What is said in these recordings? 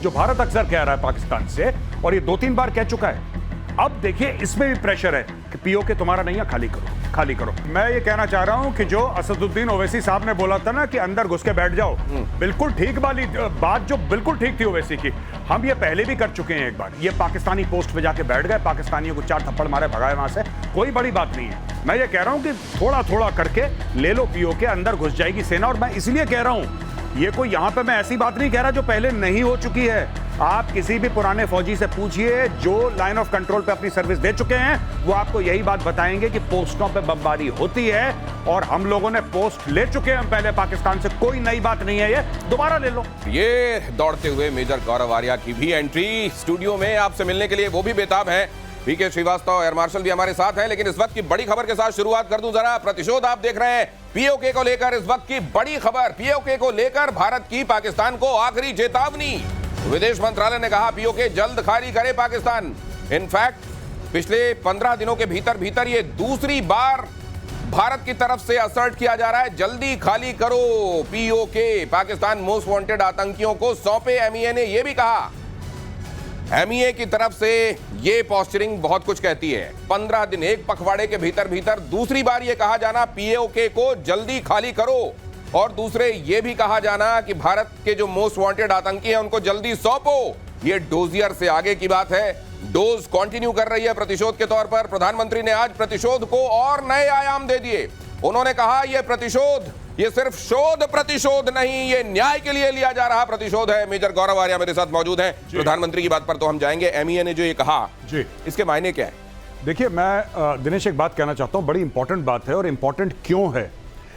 जो भारत अक्सर कह रहा है पाकिस्तान से, और ये 2-3 बार कह चुका है। अब देखिए इसमें भी प्रेशर है कि पीओके तुम्हारा नहीं है, खाली करो, खाली करो। मैं ये कहना चाह रहा हूं कि जो असदुद्दीन ओवैसी साहब ने बोला था ना कि अंदर घुस के बैठ जाओ, बिल्कुल ठीक वाली बात, जो बिल्कुल ठीक थी ओवैसी की, हम ये पहले भी कर चुके हैं एक बार। ये पाकिस्तानी पोस्ट पे जाके बैठ गए, पाकिस्तानियों को 4 थप्पड़ मारे, भगाए वहां से, कोई बड़ी बात नहीं है। मैं ये कह रहा हूं कि थोड़ा थोड़ा करके ले लो पीओके, अंदर घुस जाएगी सेना। और मैं इसलिए कह रहा हूं, ये कोई यहां पे मैं ऐसी बात नहीं कह रहा जो पहले नहीं हो चुकी है। आप किसी भी पुराने फौजी से पूछिए जो लाइन ऑफ कंट्रोल पे अपनी सर्विस दे चुके हैं, वो आपको यही बात बताएंगे कि पोस्टों पे बमबारी होती है, और हम लोगों ने पोस्ट ले चुके हैं पहले पाकिस्तान से, कोई नई बात नहीं है, ये दोबारा ले लो। ये दौड़ते हुए मेजर गौरव आर्या की भी एंट्री स्टूडियो में आपसे मिलने के लिए, वो भी बेताब है। पीके श्रीवास्तव एयर मार्शल भी हमारे साथ है, लेकिन इस वक्त की बड़ी खबर के साथ शुरुआत कर दूं जरा। प्रतिशोध आप देख रहे हैं, पीओके को लेकर इस वक्त की बड़ी खबर, पीओके को लेकर भारत की पाकिस्तान को आखिरी चेतावनी। विदेश मंत्रालय ने कहा पीओके जल्द खाली करे पाकिस्तान। इनफैक्ट पिछले 15 दिनों के भीतर ये दूसरी बार भारत की तरफ से असर्ट किया जा रहा है, जल्दी खाली करो पीओके, पाकिस्तान मोस्ट वांटेड आतंकियों को सौंपे। एमईए ने यह भी कहा, एमईए की तरफ से ये पोस्चरिंग बहुत कुछ कहती है। 15 दिन, एक पखवाड़े के भीतर दूसरी बार ये कहा जाना पीओके को जल्दी खाली करो, और दूसरे ये भी कहा जाना कि भारत के जो मोस्ट वांटेड आतंकी हैं उनको जल्दी सौंपो। ये डोजियर से आगे की बात है। डोज कंटिन्यू कर रही है प्रतिशोध के तौर पर। प्रधानमंत्री ने आज प्रतिशोध को और नए आयाम दे दिए। उन्होंने कहा यह प्रतिशोध, ये सिर्फ शोध प्रतिशोध नहीं, ये न्याय के लिए लिया जा रहा प्रतिशोध है। मेजर गौरव आर्या मेरे साथ मौजूद हैं। प्रधानमंत्री की बात पर तो हम जाएंगे, एमईए ने जो ये कहा जी, इसके मायने क्या है? देखिए, मैं दिनेश एक बात कहना चाहता हूं, बड़ी इंपॉर्टेंट बात है। और इंपॉर्टेंट क्यों है?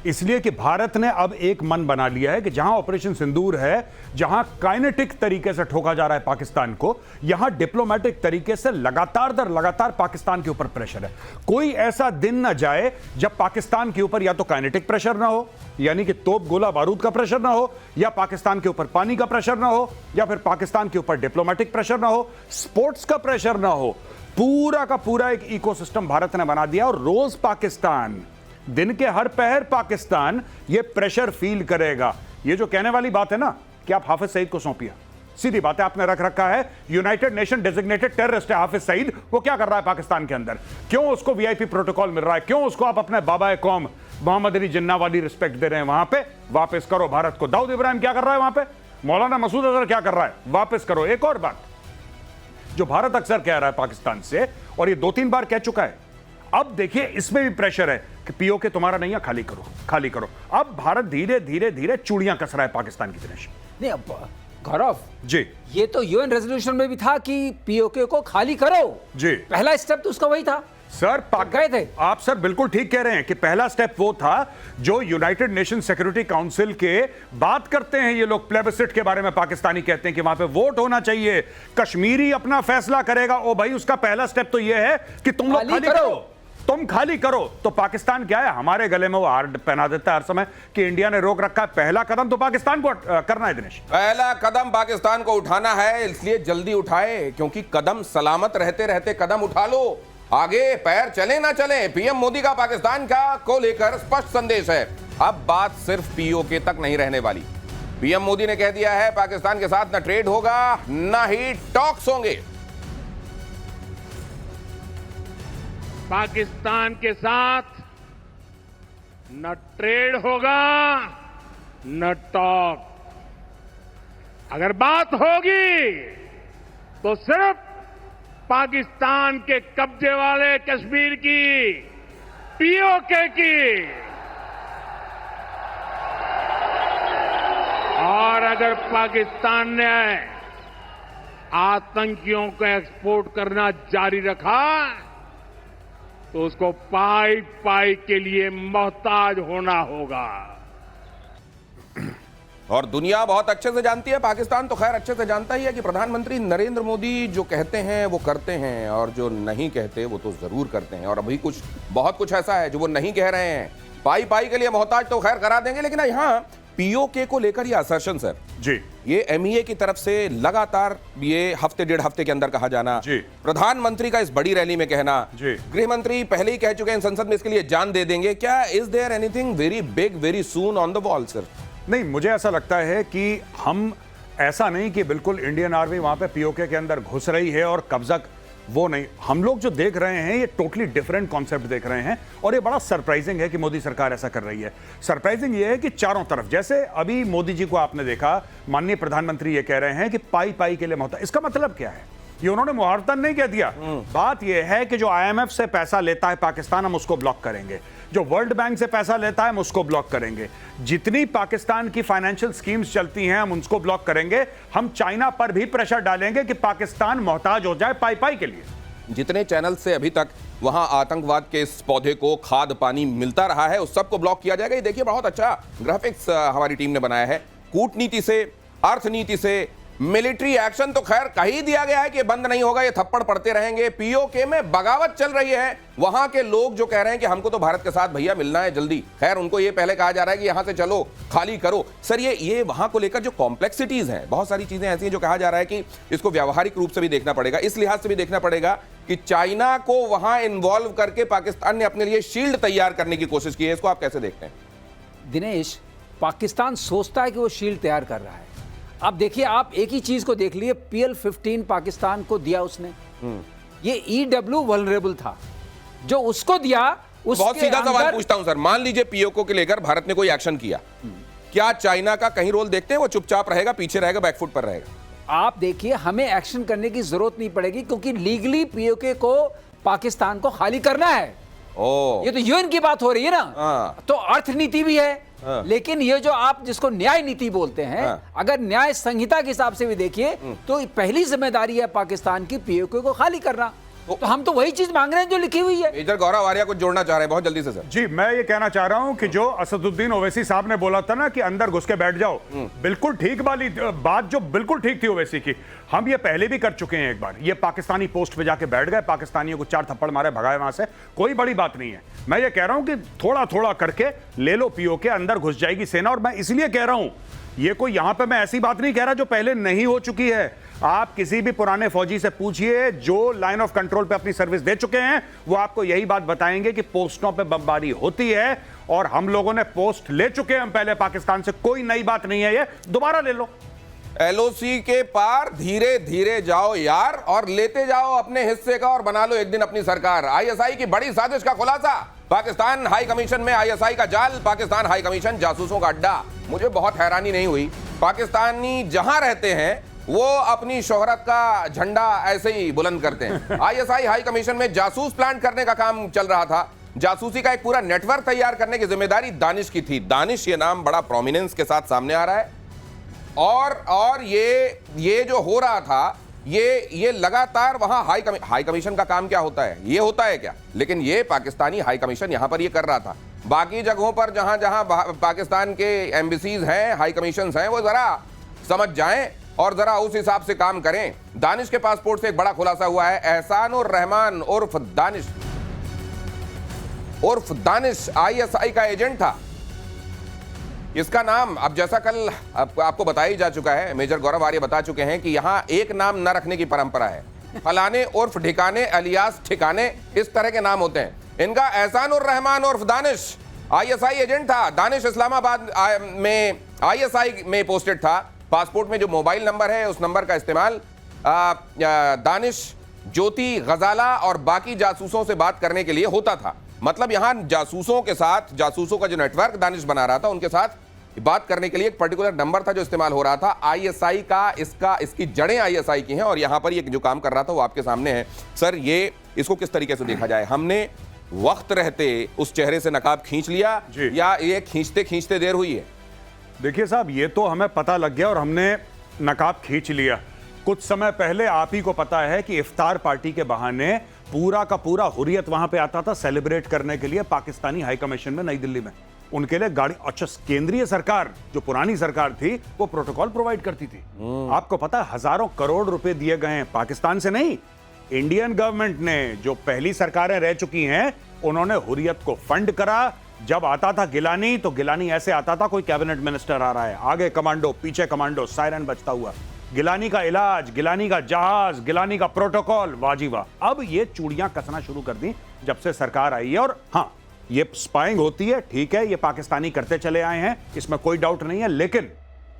इसलिए कि भारत ने अब एक मन बना लिया है कि जहां ऑपरेशन सिंदूर है, जहां काइनेटिक तरीके से ठोका जा रहा है पाकिस्तान को, यहां डिप्लोमेटिक तरीके से लगातार दर लगातार पाकिस्तान के ऊपर प्रेशर है। कोई ऐसा दिन ना जाए जब पाकिस्तान के ऊपर या तो काइनेटिक प्रेशर ना हो, यानी कि तोप गोला बारूद का प्रेशर ना हो, या पाकिस्तान के ऊपर पानी का प्रेशर ना हो, या फिर पाकिस्तान के ऊपर डिप्लोमेटिक प्रेशर ना हो, स्पोर्ट्स का प्रेशर ना हो। पूरा का पूरा एक इकोसिस्टम भारत ने बना दिया, और रोज पाकिस्तान, दिन के हर पहर पाकिस्तान ये प्रेशर फील करेगा। ये जो कहने वाली बात है ना कि आप हाफिज सईद को सौंपिए, सीधी बात है, आपने रख रखा है यूनाइटेड नेशन डेजिग्नेटेड टेररिस्ट है हाफिज सईद। वो क्या कर रहा है पाकिस्तान के अंदर? क्यों उसको वीआईपी प्रोटोकॉल मिल रहा है? क्यों उसको आप अपने बाबा कौम मोहम्मद अली जिन्ना वाली रिस्पेक्ट दे रहे हैं? वहां पे वापस करो भारत को। दाऊद इब्राहिम क्या कर रहा है वहां पे? मौलाना मसूद अजहर क्या कर रहा है? वापस करो। एक और बात जो भारत अक्सर कह रहा है पाकिस्तान से, और ये 2-3 बार कह चुका है, अब देखिए इसमें भी प्रेशर है कि पीओके तुम्हारा नहीं है, खाली करो, खाली करो। अब भारत धीरे धीरे धीरे चूड़ियां कस रहा है पाकिस्तान की दिनेश। नहीं, अब गौरव जी, ये तो यूएन रेजोल्यूशन में भी था कि पीओके को खाली करो जी, पहला स्टेप तो उसका वही था सर। गए थे आप सर बिल्कुल ठीक कह रहे हैं कि पहला स्टेप वो था जो यूनाइटेड नेशन सिक्योरिटी काउंसिल के बात करते हैं ये लोग, प्लेबिसिट के बारे में पाकिस्तानी कहते हैं कि वहां पे वोट होना चाहिए, कश्मीरी अपना फैसला करेगा। ओ भाई, उसका पहला स्टेप तो ये है कि तुम लोग खाली करो, तुम खाली करो। तो पाकिस्तान क्या है, हमारे गले में वो हार पहना देता है हर समय कि इंडिया ने रोक रखा है। पहला कदम तो पाकिस्तान को करना है दिनेश, पहला कदम पाकिस्तान को उठाना है, इसलिए जल्दी उठाए, क्योंकि कदम सलामत रहते रहते कदम उठा लो, आगे पैर चले ना चले। पीएम मोदी का पाकिस्तान का को लेकर स्पष्ट संदेश है। अब बात सिर्फ पीओके तक नहीं रहने वाली। पीएम मोदी ने कह दिया है पाकिस्तान के साथ न ट्रेड होगा, न ही टॉक्स होंगे। पाकिस्तान के साथ न ट्रेड होगा न टॉक। अगर बात होगी तो सिर्फ पाकिस्तान के कब्जे वाले कश्मीर की, पीओके की। और अगर पाकिस्तान ने आतंकियों को एक्सपोर्ट करना जारी रखा तो उसको पाई पाई के लिए मोहताज होना होगा। और दुनिया बहुत अच्छे से जानती है, पाकिस्तान तो खैर अच्छे से जानता ही है कि प्रधानमंत्री नरेंद्र मोदी जो कहते हैं वो करते हैं, और जो नहीं कहते वो तो जरूर करते हैं। और अभी बहुत कुछ ऐसा है जो वो नहीं कह रहे हैं। पाई पाई के लिए मोहताज तो खैर करा देंगे, लेकिन यहाँ पीओके को लेकर ये असर्शन सर जी, ये एमईए की तरफ से लगातार ये हफ्ते डेढ़ हफ्ते के अंदर कहा जाना, जी, प्रधानमंत्री का इस बड़ी रैली में कहना, जी, गृह मंत्री पहले ही कह चुके हैं संसद में इसके लिए जान दे देंगे। क्या is there anything very big very soon on the wall sir? नहीं, मुझे ऐसा लगता है कि हम ऐसा नहीं कि बिल्कुल इंडियन आर्मी वहां पे पीओके के अंदर घुस रही है और कब्जा, वो नहीं। हम लोग जो देख रहे हैं ये टोटली डिफरेंट कॉन्सेप्ट देख रहे हैं और ये बड़ा सरप्राइजिंग है कि मोदी सरकार ऐसा कर रही है। सरप्राइजिंग ये है कि चारों तरफ, जैसे अभी मोदी जी को आपने देखा, माननीय प्रधानमंत्री ये कह रहे हैं कि पाई पाई के लिए मोहताज। इसका मतलब क्या है? ये उन्होंने मुहावरतन नहीं कह दिया। बात यह है कि जो आईएमएफ से पैसा लेता है पाकिस्तान, हम उसको ब्लॉक करेंगे। जो वर्ल्ड बैंक से पैसा लेता है हम उसको ब्लॉक करेंगे। जितनी पाकिस्तान की फाइनेंशियल स्कीम्स चलती हैं हम उनको ब्लॉक करेंगे। हम चाइना पर भी प्रेशर डालेंगे कि पाकिस्तान मोहताज हो जाए पाई पाई के लिए। जितने चैनल से अभी तक वहां आतंकवाद के इस पौधे को खाद पानी मिलता रहा है उस सबको ब्लॉक किया जाएगा। ये देखिए बहुत अच्छा ग्राफिक्स हमारी टीम ने बनाया है। कूटनीति से, अर्थनीति से, मिलिट्री एक्शन तो खैर कही दिया गया है कि बंद नहीं होगा, ये थप्पड़ पड़ते रहेंगे। पीओके में बगावत चल रही है। वहां के लोग जो कह रहे हैं कि हमको तो भारत के साथ भैया मिलना है जल्दी, खैर उनको ये पहले कहा जा रहा है कि यहां से चलो, खाली करो। सर ये वहां को लेकर जो कॉम्प्लेक्सिटीज हैं, बहुत सारी चीजें ऐसी हैं जो कहा जा रहा है कि इसको व्यावहारिक रूप से भी देखना पड़ेगा, इस लिहाज से भी देखना पड़ेगा कि चाइना को वहां इन्वॉल्व करके पाकिस्तान ने अपने लिए शील्ड तैयार करने की कोशिश की है। इसको आप कैसे देखते हैं? दिनेश, पाकिस्तान सोचता है कि वो शील्ड तैयार कर रहा है। अब देखिए, आप एक ही चीज को देख लिए, PL-15 पाकिस्तान को दिया उसने, ये EW वल्नरेबल था जो उसको दिया। बहुत सीधा सवाल पूछता हूं सर, मान लीजिए पीओके को लेकर भारत ने कोई एक्शन किया, क्या चाइना का कहीं रोल देखते हैं? वो चुपचाप रहेगा, पीछे रहेगा, बैकफुट पर रहेगा? आप देखिए, हमें एक्शन करने की जरूरत नहीं पड़ेगी क्योंकि लीगली पीओके को पाकिस्तान को खाली करना है। ये तो यूएन की बात हो रही है ना, तो अर्थनीति भी है। लेकिन ये जो आप जिसको न्याय नीति बोलते हैं, अगर न्याय संहिता के हिसाब से भी देखिए तो पहली जिम्मेदारी है पाकिस्तान की पीओके को खाली करना। तो हम तो वही चीज मांग रहे हैं जो लिखी हुई है। मेजर गौरव आर्या कुछ जोड़ना चाह रहे हैं बहुत जल्दी से सर। जी, मैं ये कहना चाह रहा हूं कि जो असदुद्दीन ओवैसी साहब ने बोला था ना कि अंदर घुस के बैठ जाओ, बिल्कुल ठीक वाली बात, जो बिल्कुल ठीक थी ओवैसी की। हम ये पहले भी कर चुके हैं एक बार। ये पाकिस्तानी पोस्ट पे जाके बैठ गए, पाकिस्तानियों को 4 थप्पड़ मारे, भगाए वहां से, कोई बड़ी बात नहीं है। मैं ये कह रहा हूं कि थोड़ा थोड़ा करके ले लो पीओके, अंदर घुस जाएगी सेना। और मैं इसलिए कह रहा हूं, ये कोई यहां पे मैं ऐसी बात नहीं कह रहा जो पहले नहीं हो चुकी है। आप किसी भी पुराने फौजी से पूछिए जो लाइन ऑफ कंट्रोल पे अपनी सर्विस दे चुके हैं, वो आपको यही बात बताएंगे कि पोस्टों पे बमबारी होती है और हम लोगों ने पोस्ट ले चुके हैं हम पहले पाकिस्तान से। कोई नई बात नहीं है, ये दोबारा ले लो। LOC के पार धीरे धीरे जाओ यार, और लेते जाओ अपने हिस्से का और बना लो एक दिन अपनी सरकार। ISI की बड़ी साजिश का खुलासा, पाकिस्तान हाई कमीशन में ISI का जाल, पाकिस्तान हाई कमीशन जासूसों का अड्डा। मुझे बहुत हैरानी नहीं हुई, पाकिस्तानी जहां रहते हैं वो अपनी शोहरत का झंडा ऐसे ही बुलंद करते हैं। ISI हाई कमीशन में जासूस प्लांट करने का काम चल रहा था। जासूसी का एक पूरा नेटवर्क तैयार करने की जिम्मेदारी दानिश की थी। दानिश ये नाम बड़ा प्रोमिनेंस के साथ सामने आ रहा है। और ये जो हो रहा था, ये लगातार वहां हाई कमीशन का काम क्या होता है, ये होता है क्या? लेकिन ये पाकिस्तानी हाई कमीशन यहां पर ये कर रहा था। बाकी जगहों पर जहां जहां पाकिस्तान के एम्बेसीज हैं, हाई कमीशन हैं, वो जरा समझ जाएं और जरा उस हिसाब से काम करें। दानिश के पासपोर्ट से एक बड़ा खुलासा हुआ है। एहसानुर रहमान उर्फ दानिश ISI का एजेंट था। इसका नाम, अब जैसा कल आपको बताया ही जा चुका है, मेजर गौरव आर्य बता चुके हैं कि यहां एक नाम न रखने की परंपरा है। फलाने उर्फ ठिकाने, अलियास ठिकाने, इस तरह के नाम होते हैं। इनका एहसानुर रहमान उर्फ दानिश ISI एजेंट था। दानिश इस्लामाबाद में ISI में पोस्टेड था। पासपोर्ट में जो मोबाइल नंबर है उस नंबर का इस्तेमाल दानिश, ज्योति, गजाला और बाकी जासूसों से बात करने के लिए होता था। मतलब यहां जासूसों के साथ, जासूसों का जो नेटवर्क दानिश बना रहा था, उनके साथ बात करने के लिए एक पर्टिकुलर नंबर था जो इस्तेमाल हो रहा था। ISI का, इसकी जड़ें ISI की हैं और यहां पर ये जो काम कर रहा था वो आपके सामने है। सर, ये इसको किस तरीके से देखा जाए? हमने वक्त रहते उस चेहरे से नकाब खींच लिया या ये खींचते खींचते देर हुई है? देखिए साहब, ये तो हमें पता लग गया और हमने नकाब खींच लिया। कुछ समय पहले आप ही को पता है कि इफ्तार पार्टी के बहाने पूरा का पूरा हुर्रियत वहां पे आता था सेलिब्रेट करने के लिए पाकिस्तानी हाई कमीशन में नई दिल्ली में। उनके लिए गाड़ी, अच्छा, केंद्रीय सरकार जो पुरानी सरकार थी वो प्रोटोकॉल प्रोवाइड करती थी। आपको पता है हजारों करोड़ रुपए दिए गए हैं, पाकिस्तान से नहीं, इंडियन गवर्नमेंट ने। जो पहली सरकारें रह चुकी हैं उन्होंने हुर्रियत को फंड करा। जब आता था गिलानी, तो गिलानी ऐसे आता था कोई कैबिनेट मिनिस्टर आ रहा है, आगे कमांडो, पीछे कमांडो, सायरन बजता हुआ। गिलानी का इलाज, गिलानी का जहाज, गिलानी का प्रोटोकॉल, वाजीवा। अब ये चूड़ियां कसना शुरू कर दी जब से सरकार आई है। और हाँ, ये स्पाइंग होती है, ठीक है, ये पाकिस्तानी करते चले आए हैं, इसमें कोई डाउट नहीं है। लेकिन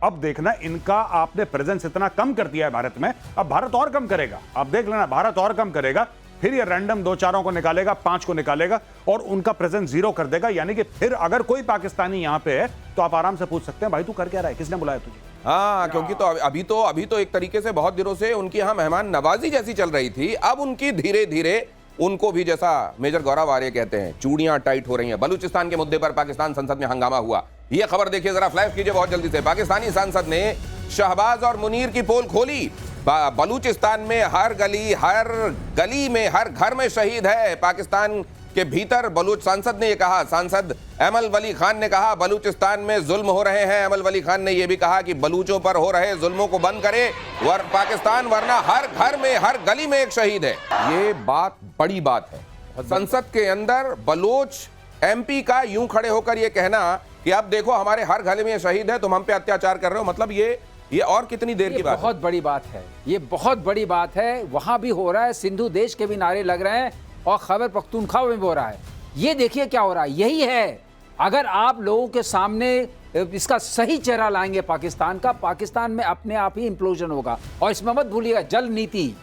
अब देखना, इनका आपने प्रेजेंस इतना कम कर दिया है भारत में, अब भारत और कम करेगा। आप देख लेना, भारत और कम करेगा, फिर ये रैंडम 2-4 को निकालेगा, 5 को निकालेगा और उनका प्रेजेंस 0 कर देगा। यानी कि फिर अगर कोई पाकिस्तानी यहां पे है तो आप आराम से पूछ सकते हैं, भाई तू कर क्या रहा है, किसने बुलाया तुझे? हाँ, क्योंकि तो अभी तो एक तरीके से बहुत दिनों से उनकी यहाँ मेहमान नवाजी जैसी चल रही थी। अब उनकी धीरे धीरे उनको भी, जैसा मेजर गौरव आर्य कहते हैं, चूड़ियां टाइट हो रही हैं। बलूचिस्तान के मुद्दे पर पाकिस्तान संसद में हंगामा हुआ। यह खबर देखिए जरा, फ्लैश कीजिए बहुत जल्दी से। पाकिस्तानी सांसद ने शहबाज और मुनीर की पोल खोली। बलूचिस्तान में हर गली में, हर घर में शहीद है। पाकिस्तान के भीतर बलूच सांसद ने यह कहा। सांसद अमल वली खान ने कहा बलूचिस्तान में जुल्म हो रहे हैं। अमल वली खान ने यह भी कहा कि बलूचों पर हो रहे जुल्मों को बंद करे पाकिस्तान, वरना हर घर में, हर गली में एक शहीद है। ये बात बड़ी बात है। संसद के अंदर बलोच एमपी का यूं खड़े होकर यह कहना कि अब देखो हमारे हर गली में शहीद है, तुम हम पे अत्याचार कर रहे हो, मतलब ये और कितनी देर की बात है? बहुत बड़ी बात है, ये बहुत बड़ी बात है। वहां भी हो रहा है, सिंधु देश के भी नारे लग रहे हैं और खैबर पख्तूनख्वा में भी हो रहा है। ये देखिए क्या हो रहा है, यही है। अगर आप लोगों के सामने इसका सही चेहरा लाएंगे पाकिस्तान का, पाकिस्तान में अपने आप ही इंप्लोजन होगा। और इसमें मत भूलिएगा, जल नीति,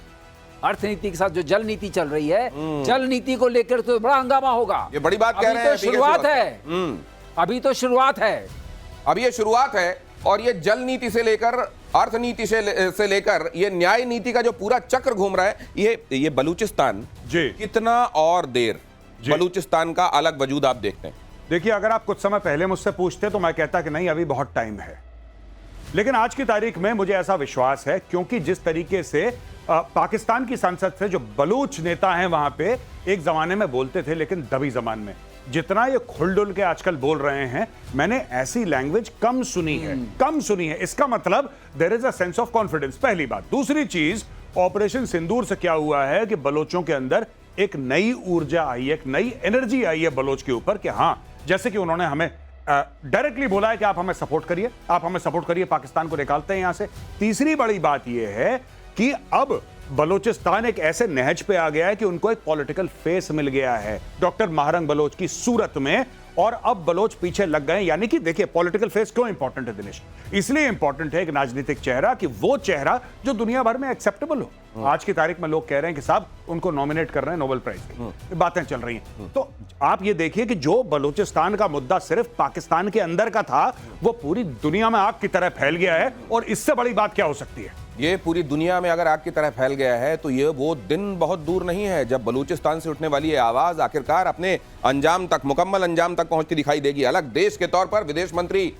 अर्थनीति के साथ जो जल नीति चल रही है, जल नीति को लेकर तो बड़ा हंगामा होगा। ये बड़ी बात कह रहे हैं। शुरुआत है, अभी तो शुरुआत है, अभी ये शुरुआत है। और ये जल नीति से लेकर अर्थनीति से लेकर ये न्याय नीति का जो पूरा चक्र घूम रहा है, ये बलूचिस्तान जी कितना और देर बलूचिस्तान का अलग वजूद आप देखते हैं। देखिए, अगर आप कुछ समय पहले मुझसे पूछते तो मैं कहता कि नहीं, अभी बहुत टाइम है। लेकिन आज की तारीख में मुझे ऐसा विश्वास है, क्योंकि जिस तरीके से पाकिस्तान की संसद से जो बलूच नेता हैं वहां पे एक जमाने में बोलते थे, लेकिन दबी जबान में, जितना ये खुलडुल के आजकल बोल रहे हैं, मैंने ऐसी लैंग्वेज कम सुनी है। इसका मतलब there is a sense of confidence, पहली बात। दूसरी चीज, ऑपरेशन सिंदूर से क्या हुआ है कि बलोचों के अंदर एक नई ऊर्जा आई, एक नई एनर्जी आई है बलोच के ऊपर कि हाँ, जैसे कि उन्होंने हमें डायरेक्टली बोला है कि आप हमें सपोर्ट करिए, पाकिस्तान को निकालते हैं यहां से। तीसरी बड़ी बात यह है कि अब बलोचिस्तान एक ऐसे नहज पे आ गया है कि उनको एक पॉलिटिकल फेस मिल गया है डॉक्टर महारंग बलोच की सूरत में, और अब बलोच पीछे लग गए। यानी कि देखिए, पॉलिटिकल फेस क्यों इंपॉर्टेंट है दिनेश? इसलिए इंपॉर्टेंट है एक राजनीतिक चेहरा, कि वो चेहरा जो दुनिया भर में एक्सेप्टेबल हो। आज की तारीख में लोग कह रहे हैं कि साहब उनको नॉमिनेट कर रहे हैं नोबेल प्राइज के, बातें चल रही हैं। तो आप ये देखिए कि जो बलूचिस्तान का मुद्दा सिर्फ पाकिस्तान के अंदर का था, वो पूरी दुनिया में आग की तरह फैल गया है। और इससे बड़ी बात क्या हो सकती है? ये पूरी दुनिया में अगर आग की तरह फैल गया है तो ये वो दिन बहुत दूर नहीं है जब बलूचिस्तान से उठने वाली ये आवाज आखिरकार अपने अंजाम तक, मुकम्मल अंजाम तक पहुंचती दिखाई देगी। अलग देश के तौर पर विदेश मंत्री